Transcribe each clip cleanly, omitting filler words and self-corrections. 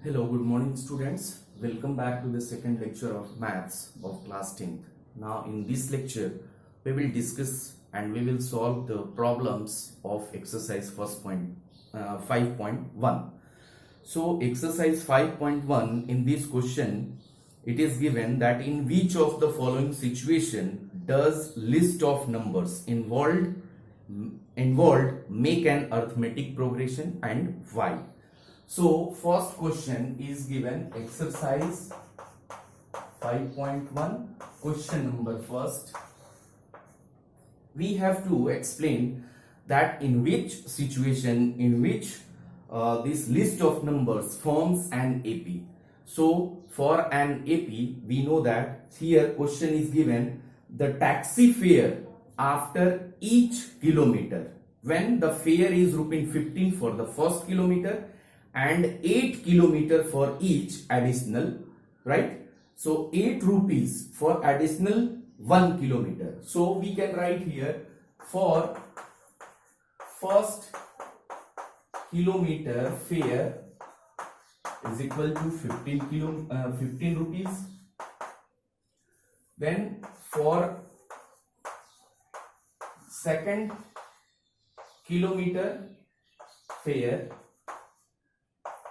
Hello, good morning students. Welcome back to the second lecture of maths of class 10th. Now in this lecture we will discuss and we will solve the problems of exercise 5.1. So exercise 5.1, in this question it is given that in which of the following situation does list of numbers involved make an arithmetic progression and why. So first question is given exercise 5.1, question number first. We have to explain that in which situation, in which this list of numbers forms an AP. So for an AP, we know that here question is given the taxi fare after each kilometer, when the fare is rupees 15 for the first kilometer and 8 kilometer for each additional, right? So 8 rupees for additional 1 kilometer. So we can write here for first kilometer fare is equal to 15 rupees. Then for second kilometer fare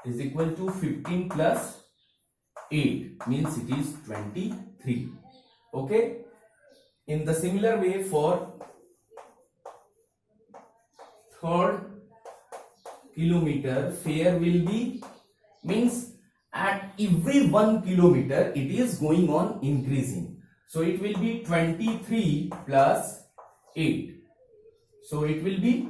is equal to 15 plus 8, means it is 23. Okay. In the similar way, for third kilometer fare will be, means at every 1 kilometer it is going on increasing. So it will be 23 plus 8. So it will be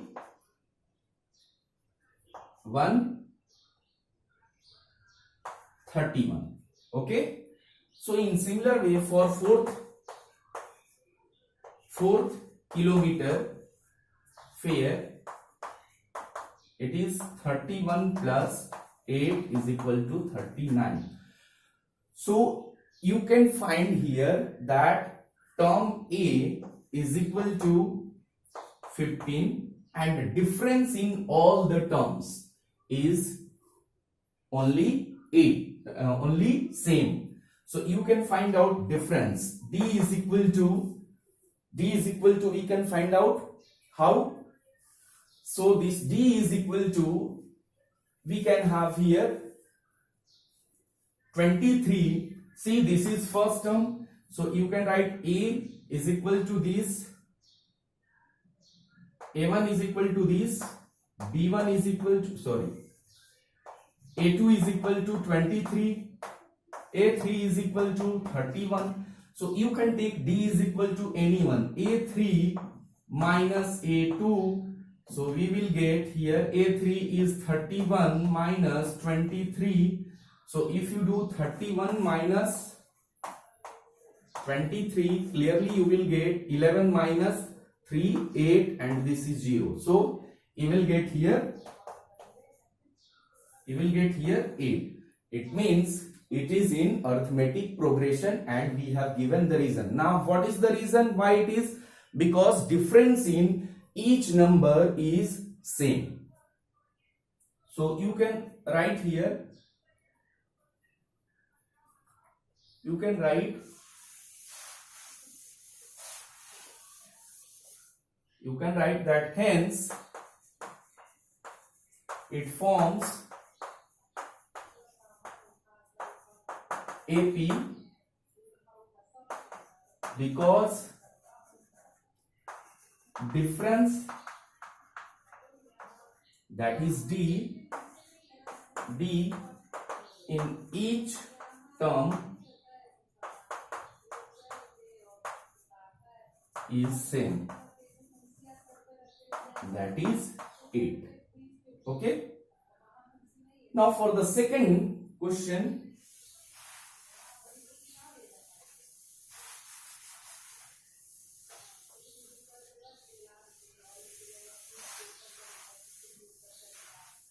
131. Okay. So in similar way, for fourth kilometer fare, it is 31 plus 8 is equal to 39. So you can find here that term A is equal to 15 and the difference in all the terms is only 8, only same. So you can find out difference. D is equal to we can find out how. So this D is equal to, we can have here 23. See, this is first term. So you can write A is equal to this, A1 is equal to this, B1 is equal to, A2 is equal to 23, A3 is equal to 31. So you can take D is equal to anyone, A3 minus A2. So we will get here A3 is 31 minus 23. So if you do 31 minus 23, clearly you will get 11 minus 3, 8, and this is 0. So you will get here 8. It means it is in arithmetic progression and we have given the reason. Now what is the reason why it is? Because difference in each number is same. So you can write here, that hence it forms AP because difference, that is D in each term is same, that is 8. Okay. Now for the second question,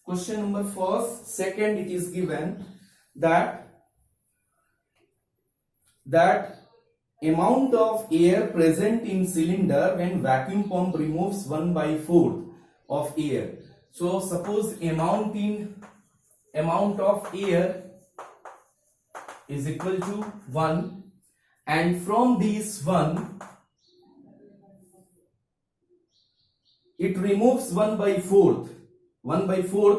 question number second, it is given that amount of air present in cylinder when vacuum pump removes 1/4 of air. So suppose amount in amount of air is equal to 1, and from this 1 it removes 1/4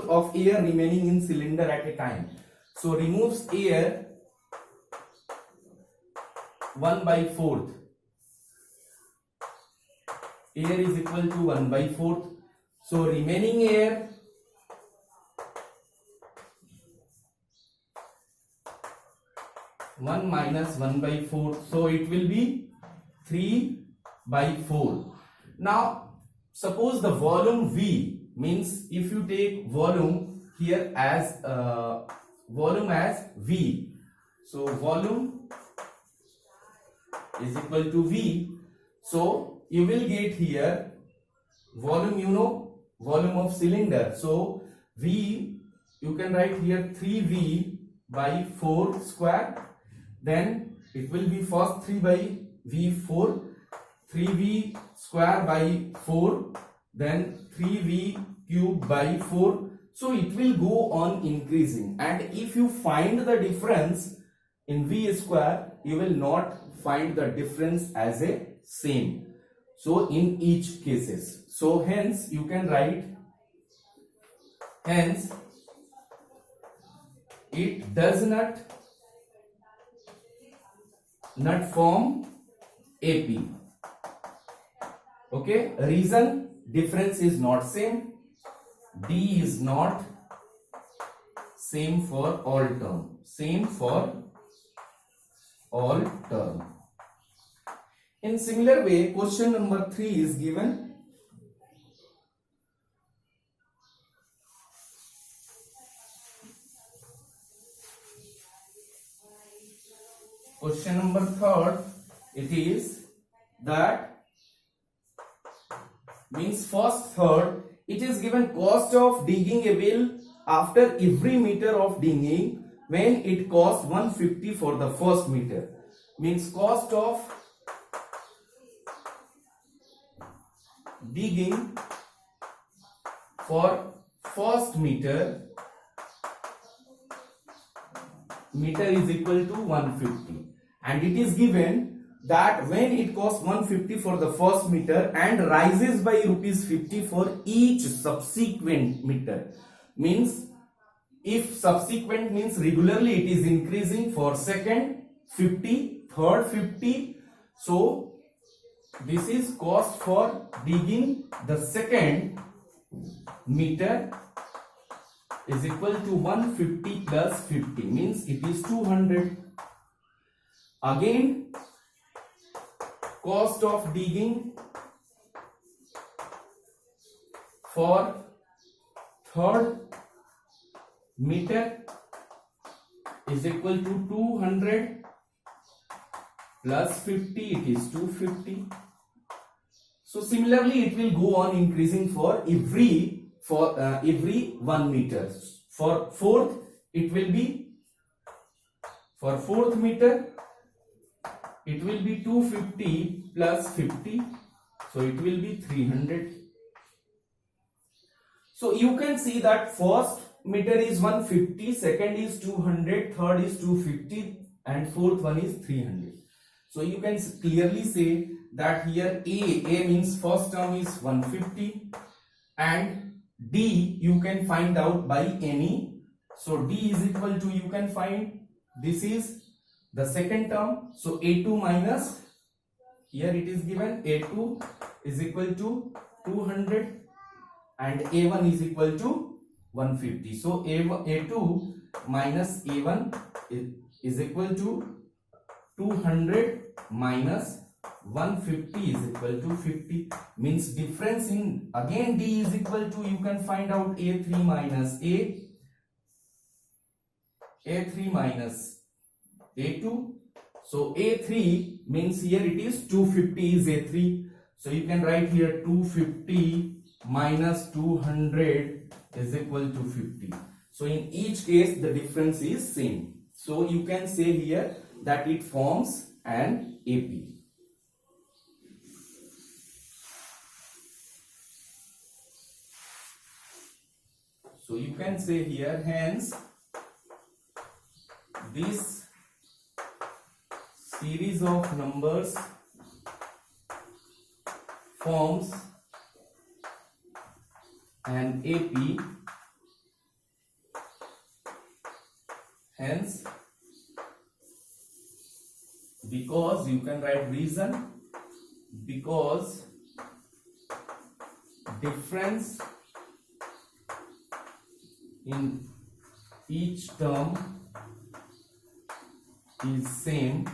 of air remaining in cylinder at a time. So removes air 1/4. Air is equal to 1/4. So remaining air one minus 1/4. So it will be 3/4. Now suppose the volume V, means if you take volume here as V, so volume is equal to V. So you will get here volume, volume of cylinder. So V, you can write here 3V/4 square. Then it will be first 3/V4, 3V square by 4, then 3V cube by 4. So it will go on increasing, and if you find the difference in V square, you will not find the difference as a same. So in each cases, so hence you can write, hence it does not form AP. Okay, reason, difference is not same. D is not same for all term. In similar way, question number 3 is given. Question number 3, it is that, means first third, it is given cost of digging a well after every meter of digging when it cost 150 for the first meter. Means cost of digging for first meter is equal to 150, and it is given that when it costs 150 for the first meter and rises by ₹50 for each subsequent meter. Means if subsequent means regularly it is increasing, for second 50, third 50. So this is cost for digging the second meter is equal to 150 plus 50, means it is 200. Again, cost of digging for third meter is equal to 200 plus 50, it is 250. So similarly it will go on increasing for every 1 meter. For fourth, it will be, for fourth meter it will be 250 plus 50, so it will be 300. So you can see that first meter is 150, second is 200, third is 250, and fourth one is 300. So you can clearly say that here A means first term is 150, and D you can find out by any. So D is equal to, you can find, this is the second term. So A2 minus, here it is given A2 is equal to 200 and A1 is equal to 150. So A2 minus A1 is equal to 200 minus 150 is equal to 50. Means difference in, again D is equal to, you can find out A3 minus A3 minus A2. So A3 means here it is 250 is A3. So you can write here 250 minus 200 is equal to 50. So in each case the difference is same. So you can say here that it forms an AP. So you can say here, hence this series of numbers forms an AP, hence because you can write reason, because difference in each term is same,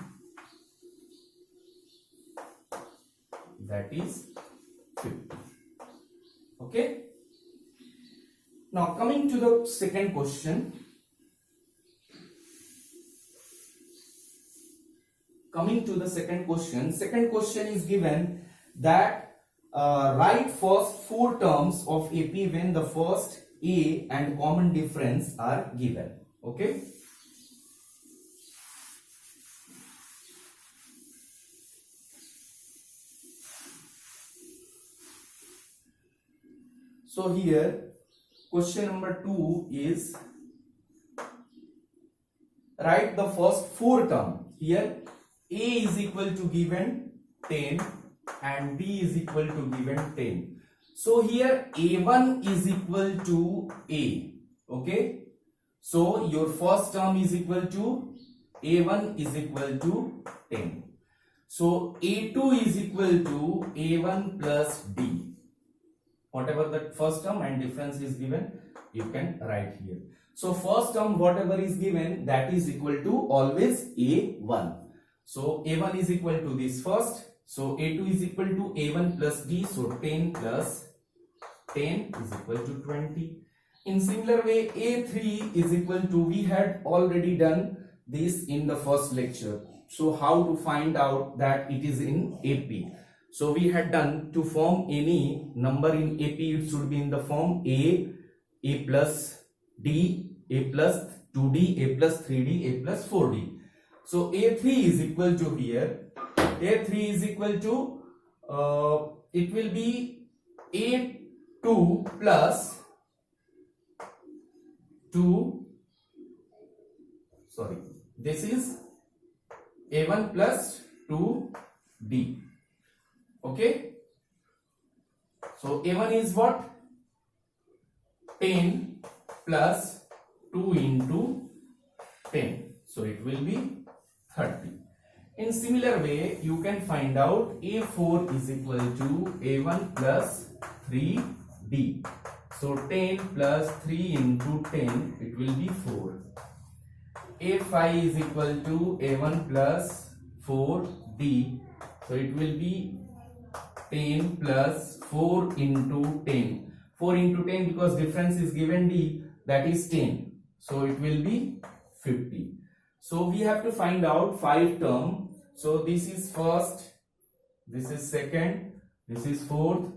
that is 50. Okay. Now coming to the second question. Second question is given that write first four terms of AP when the first A and common difference are given. Okay. So here question number 2 is write the first four term. Here A is equal to given 10 and B is equal to given 10. So here A1 is equal to A. Okay. So your first term is equal to A1 is equal to 10. So A2 is equal to A1 plus D. Whatever the first term and difference is given, you can write here. So first term whatever is given, that is equal to always A1. So A1 is equal to this first. So A2 is equal to A1 plus D. So 10 plus 10 is equal to 20. In similar way, A3 is equal to, we had already done this in the first lecture. So how to find out that it is in AP? So we had done, to form any number in AP, it should be in the form A plus D, A plus 2D, A plus 3D, A plus 4D. So A3 is equal to here, A3 is equal to, it will be A2 plus 2, sorry, this is A1 plus 2D. Okay. So A1 is what? 10 plus 2 into 10. So it will be 30. In similar way, you can find out A4 is equal to A1 plus 3D. So 10 plus 3 into 10, it will be 4. A5 is equal to A1 plus 4D. So it will be 10 plus 4 into 10. 4 into 10 because difference is given D, that is 10. So it will be 50. So we have to find out 5 term. So this is first, this is second, this is fourth,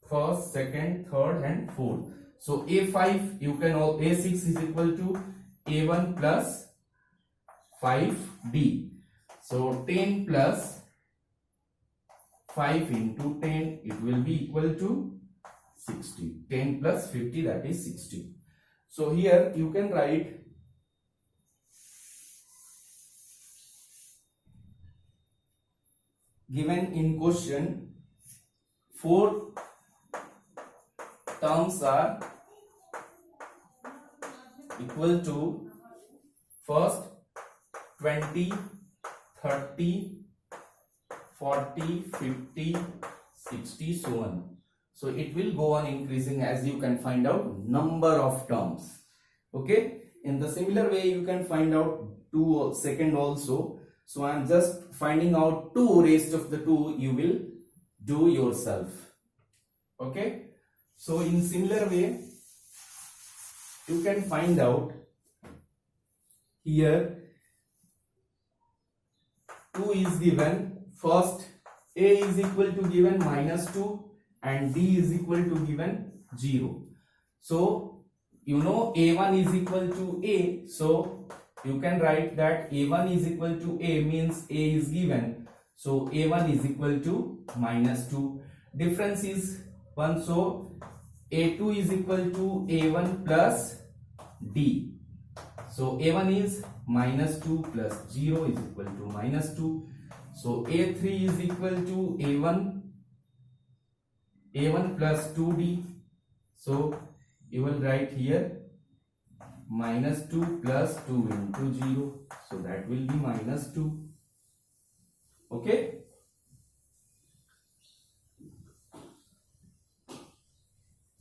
first, second, third and fourth. So A5 you can, A6 is equal to A1 plus 5D. So 10 plus 5 into 10, it will be equal to 60. 10 plus 50, that is 60. So here you can write given in question 4 terms are equal to first 20, 30, 40, 50, 60, so on. So it will go on increasing as you can find out number of terms. Okay. In the similar way, you can find out 2 second also. So I am just finding out 2, rest of the 2 you will do yourself. Okay. So in similar way, you can find out here 2 is given. First A is equal to given -2 and D is equal to given 0. So you know A1 is equal to A. So you can write that A1 is equal to A means A is given. So A1 is equal to -2. Difference is 1. So A2 is equal to A1 plus D. So A1 is minus 2 plus 0 is equal to minus 2. So A3 is equal to A1 plus 2D. So you will write here minus 2 plus 2 into 0. So that will be minus 2. Okay.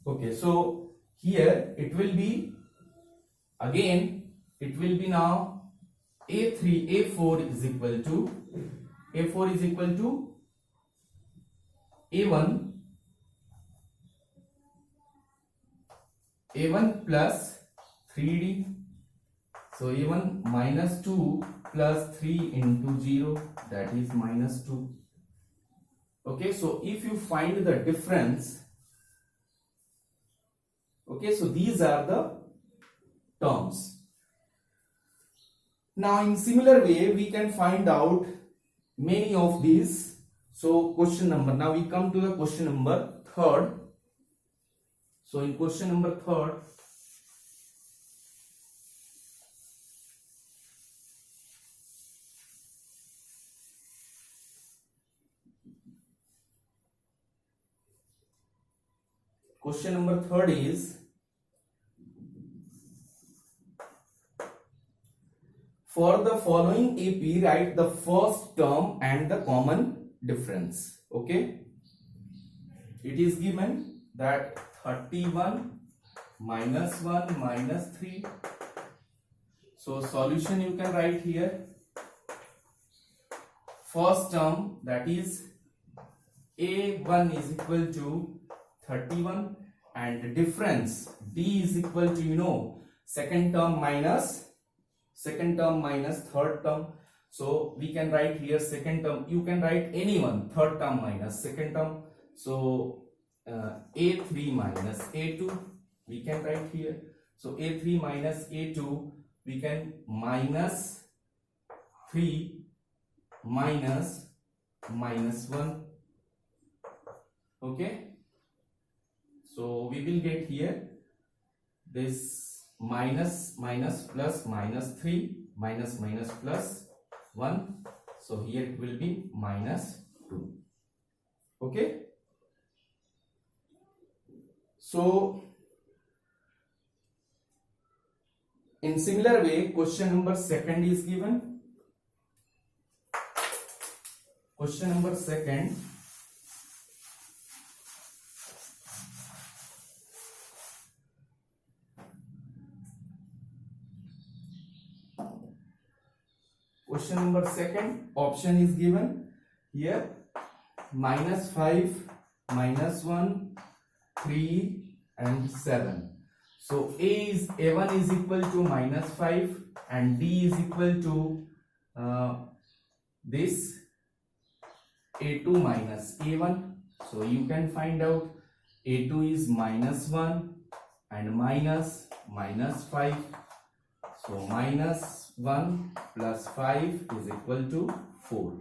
Okay, so here it will be again, it will be now A4 is equal to A1 plus 3D. So A1 minus 2 plus 3 into 0, that is minus 2. Okay, so if you find the difference, okay, so these are the terms. Now in similar way we can find out many of these. So question number, now we come to the question number 3rd. So in question number 3rd, is for the following AP write the first term and the common difference. Okay, it is given that 31 minus 1 minus 3. So solution you can write here. First term, that is A1 is equal to 31 and difference D is equal to second term minus third term. So we can write here second term, you can write any one, third term minus second term. So A3 minus A2 we can write here. So A3 minus A2 we can minus 3 minus 1. Okay, so we will get here this minus plus minus 3 minus plus 1. So here it will be minus 2. Okay, so in similar way question number 2nd is given. Question number 2nd, option is given here minus 5 minus 1 3 and 7. So A1 is equal to minus 5 and D is equal to this A2 minus A1. So you can find out A2 is minus 1 and minus 5. So minus 1 plus 5 is equal to 4.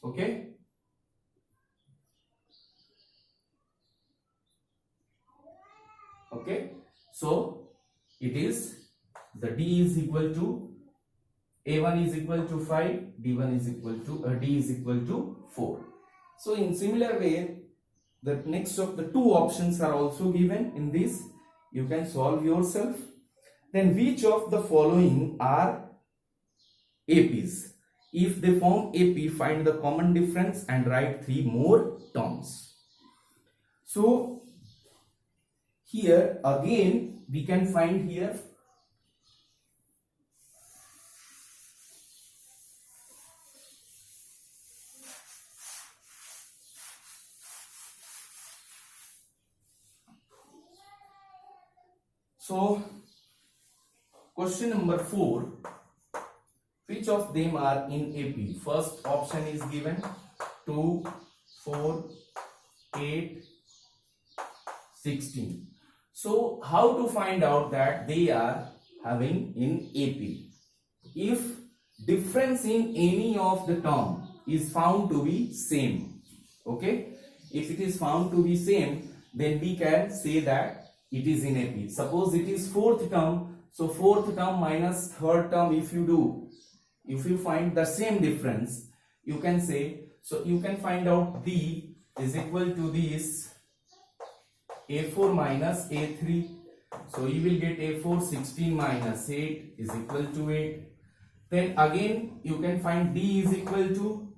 Okay. Okay. So it is the D is equal to A1 is equal to 5, D1 is equal to D is equal to 4. So in similar way, the next of the two options are also given in this. You can solve yourself. Then which of the following are APs? If they form AP, find the common difference and write 3 more terms. So here again we can find here so question number 4, which of them are in AP? First option is given 2, 4, 8, 16. So how to find out that they are having in AP? If difference in any of the term is found to be same, okay, if it is found to be same, then we can say that it is in AP. Suppose it is fourth term, so fourth term minus third term, if you find the same difference, you can say, so you can find out D is equal to this A4 minus A3. So you will get A4 16 minus 8 is equal to 8. Then again you can find D is equal to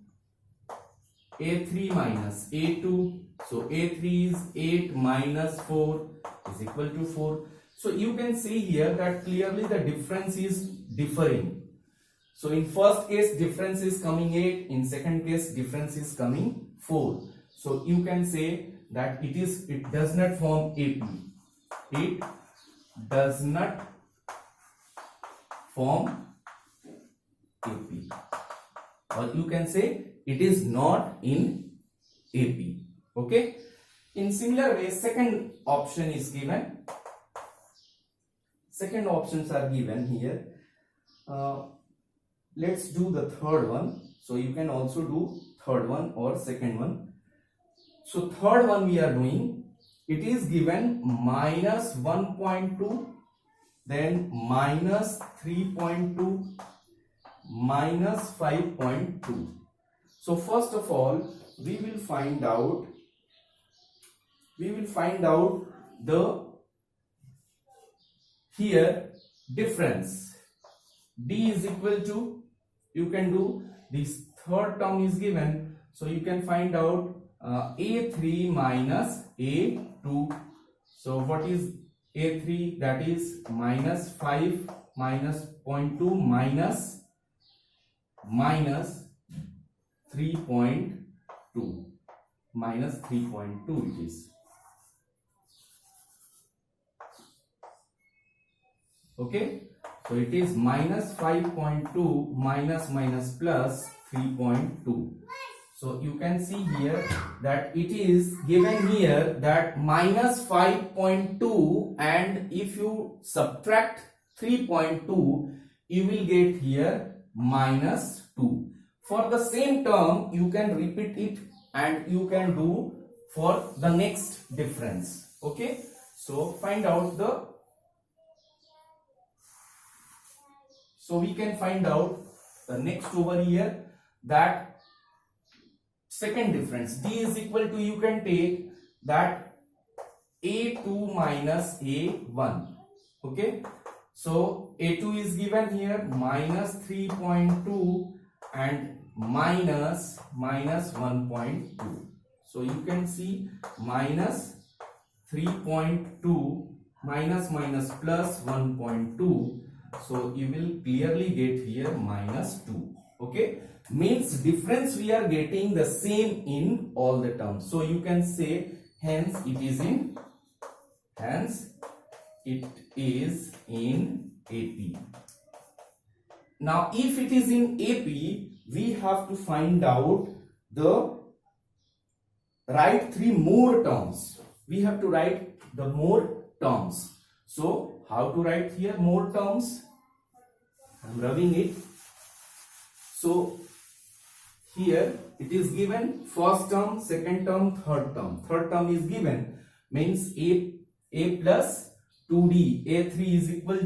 A3 minus A2. So A3 is 8 minus 4 is equal to 4. So you can see here that clearly the difference is differing. So in first case difference is coming 8, in second case difference is coming 4. So you can say that it does not form AP. It does not form AP. Or you can say it is not in AP. Okay. In similar way, second option is given. Second options are given here. Let's do the third one. So you can also do third one or second one. So third one we are doing, it is given minus 1.2, then minus 3.2, minus 5.2. So first of all, we will find out the here difference. D is equal to, you can do this third term is given, so you can find out A3 minus A2. So what is A3? That is minus 5 minus 0.2 minus 3.2 minus 3.2 it is. Okay, so it is minus 5.2 minus plus 3.2. So you can see here that it is given here that minus 5.2, and if you subtract 3.2, you will get here minus 2. For the same term, you can repeat it and you can do for the next difference. Okay, so find out the, so we can find out the next over here, that second difference D is equal to, you can take that A2 minus A1. Okay, so A2 is given here minus 3.2 and minus 1.2. So you can see minus 3.2 minus plus 1.2. So you will clearly get here minus 2. Okay, means difference we are getting the same in all the terms. So you can say hence it is in AP. Now if it is in AP, we have to find out write 3 more terms. We have to write the more terms. So how to write here more terms? I'm rubbing it. So here it is given first term, second term, third term. Third term is given, means A plus 2D. A3 is equal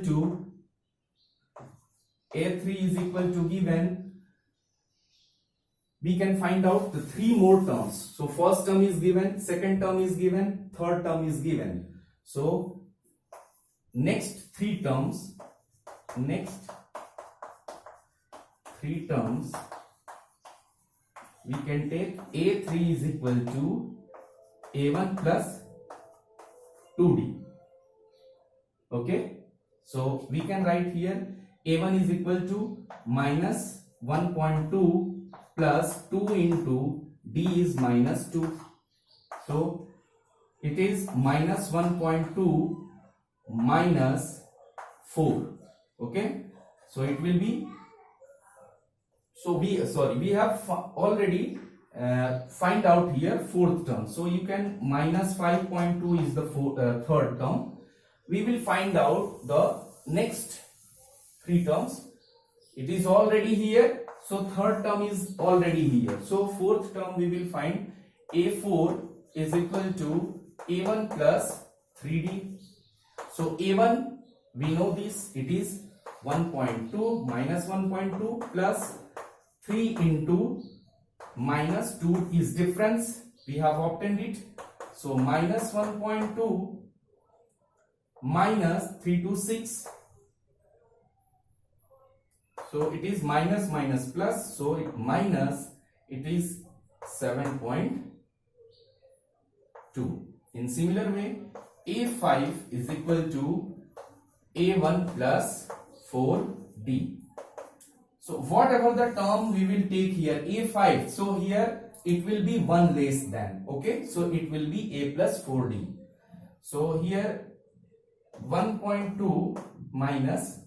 to given. We can find out the 3 more terms. So first term is given, second term is given, third term is given. So next 3 terms, we can take A3 is equal to A1 plus 2D. Okay, so we can write here A1 is equal to minus 1.2 plus 2 into D is minus 2. So it is minus 1.2 minus 4. Okay, so it will be, so we have already find out here fourth term. So you can minus 5.2 is the third term. We will find out the next 3 terms. It is already here, so third term is already here. So fourth term we will find A4 is equal to a1 plus 3d. So a1, we know this, it is 1.2 minus 1.2 plus 3 into minus 2 is difference, we have obtained it. So minus 1.2 minus 3 to 6, so it is minus minus plus, so it minus, it is 7.2. In similar way, a5 is equal to a1 plus 4d. So whatever the term we will take here, a5, so here it will be 1 less than, okay, so it will be a plus 4d. So here 1.2 minus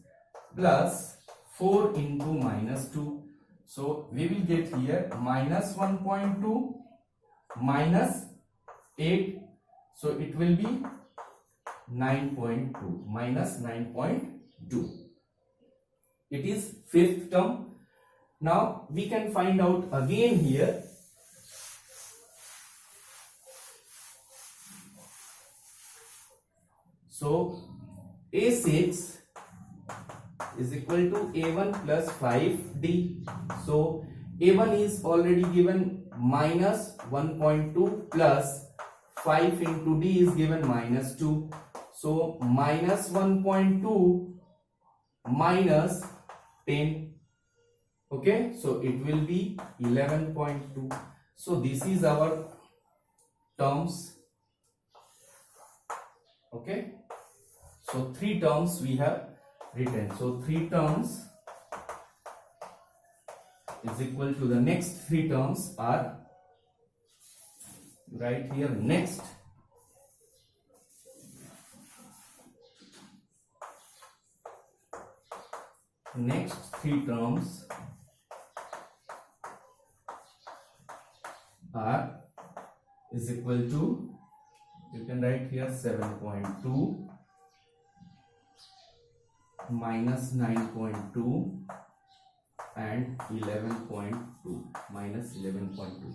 plus 4 into minus 2, so we will get here minus 1.2 minus 8, so it will be 9.2 minus 9.2. It is fifth term. Now we can find out again here. So a6 is equal to a1 plus 5d. So a1 is already given minus 1.2 plus 5 into d is given minus 2. So minus 1.2 minus 10. Okay, so it will be 11.2. So this is our terms. Okay, so 3 terms we have written. So 3 terms is equal to the next 3 terms are right here. Next next 3 terms are is equal to, you can write here 7.2 minus 9.2 and 11.2 minus 11.2.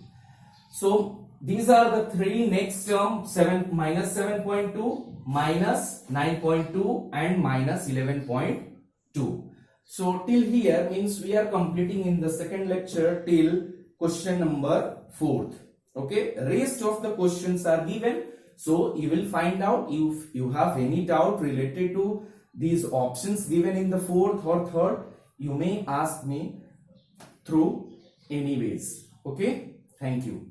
So these are the 3 next term, 7 minus 7.2 minus 9.2 and minus 11.2. So till here means we are completing in the second lecture till question number 4th. Okay, rest of the questions are given, so you will find out. If you have any doubt related to these options given in the 4th or 3rd, you may ask me through any ways. Okay, thank you.